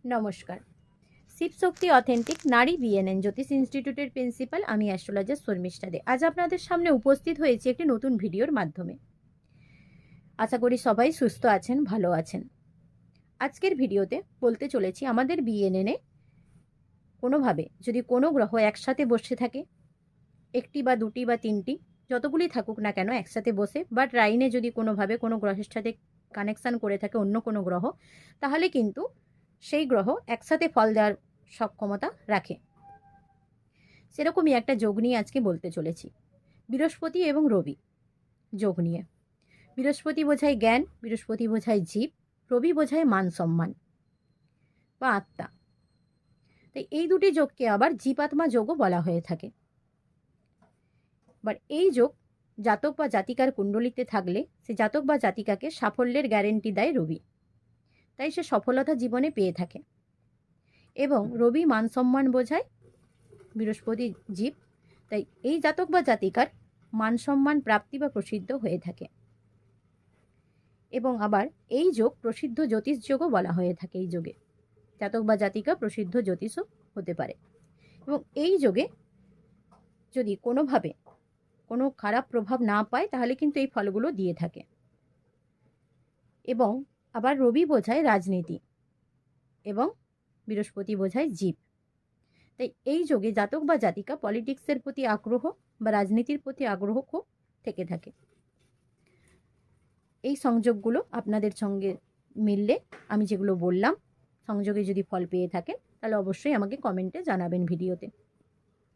নমস্কার। শিবশক্তি অথেন্টিক নারী বিএনএন জ্যোতিষ ইনস্টিটিউটের প্রিন্সিপাল আমি অ্যাস্ট্রোলজার শর্মিষ্ঠা দে। আজ আপনাদের সামনে উপস্থিত হয়েছি একটি নতুন ভিডিওর মাধ্যমে। আশা করি সবাই সুস্থ আছেন, ভালো আছেন। আজকের ভিডিওতে বলতে চলেছি আমাদের বিএনএনে কোনোভাবে যদি কোনো গ্রহ একসাথে বসে থাকে, একটি বা দুটি বা তিনটি যতগুলি থাকুক না কেন একসাথে বসে, বাট লাইনে যদি কোনোভাবে কোনো গ্রহের সাথে কানেকশান করে থাকে অন্য কোনো গ্রহ, তাহলে কিন্তু সেই গ্রহ একসাথে ফল দেওয়ার সক্ষমতা রাখে। সেরকমই একটা যোগ নিয়ে আজকে বলতে চলেছি, বৃহস্পতি এবং রবি যোগ নিয়ে। বৃহস্পতি বোঝায় জ্ঞান, বৃহস্পতি বোঝায় জীব, রবি বোঝায় মান সম্মান বা আত্মা। তাই এই দুটি যোগকে আবার জীবাত্মা যোগও বলা হয়ে থাকে। এবার এই যোগ জাতক বা জাতিকার কুণ্ডলিতে থাকলে সে জাতক বা জাতিকাকে সাফল্যের গ্যারেন্টি দেয় রবি, তাই সে সফলতা জীবনে পেয়ে থাকে। এবং রবি মান সম্মান বোঝায়, বৃহস্পতি জীব, তাই এই জাতক বা জাতিকার মান সম্মান প্রাপ্তি বা প্রসিদ্ধ হয়ে থাকে। এবং আবার এই যোগ প্রসিদ্ধ জ্যোতিষ যোগও বলা হয়ে থাকে। এই যোগে জাতক বা জাতিকা প্রসিদ্ধ জ্যোতিষও হতে পারে। এবং এই যোগে যদি কোনোভাবে কোনো খারাপ প্রভাব না পায় তাহলে কিন্তু এই ফলগুলো দিয়ে থাকে। এবং আবার রবি বোঝায় রাজনীতি এবং বৃহস্পতি বোঝায় জীব, তাই এই যোগে জাতক বা জাতিকা পলিটিক্সের প্রতি আগ্রহ বা রাজনীতির প্রতি আগ্রহ খুব থেকে থাকে। এই সংযোগগুলো আপনাদের সঙ্গে মিললে, আমি যেগুলো বললাম সংযোগে যদি ফল পেয়ে থাকেন, তাহলে অবশ্যই আমাকে কমেন্টে জানাবেন ভিডিওতে।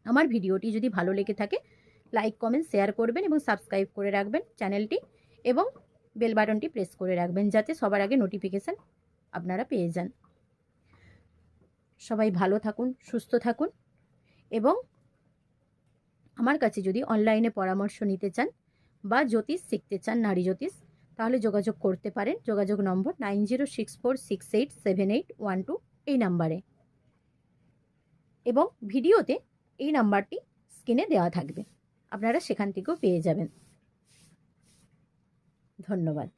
আমার ভিডিওটি যদি ভালো লেগে থাকে লাইক, কমেন্ট, শেয়ার করবেন এবং সাবস্ক্রাইব করে রাখবেন চ্যানেলটি, এবং বেল বাটনটি প্রেস করে রাখবেন যাতে সবার আগে নোটিফিকেশান আপনারা পেয়ে যান। সবাই ভালো থাকুন, সুস্থ থাকুন, এবং আমার কাছে যদি অনলাইনে পরামর্শ নিতে চান বা জ্যোতিষ শিখতে চান, নারী জ্যোতিষ, তাহলে যোগাযোগ করতে পারেন। যোগাযোগ নম্বর 9064687812 এই নাম্বারে, এবং ভিডিওতে এই নাম্বারটি স্ক্রিনে দেওয়া থাকবে, আপনারা সেখান থেকেও পেয়ে যাবেন। ধন্যবাদ।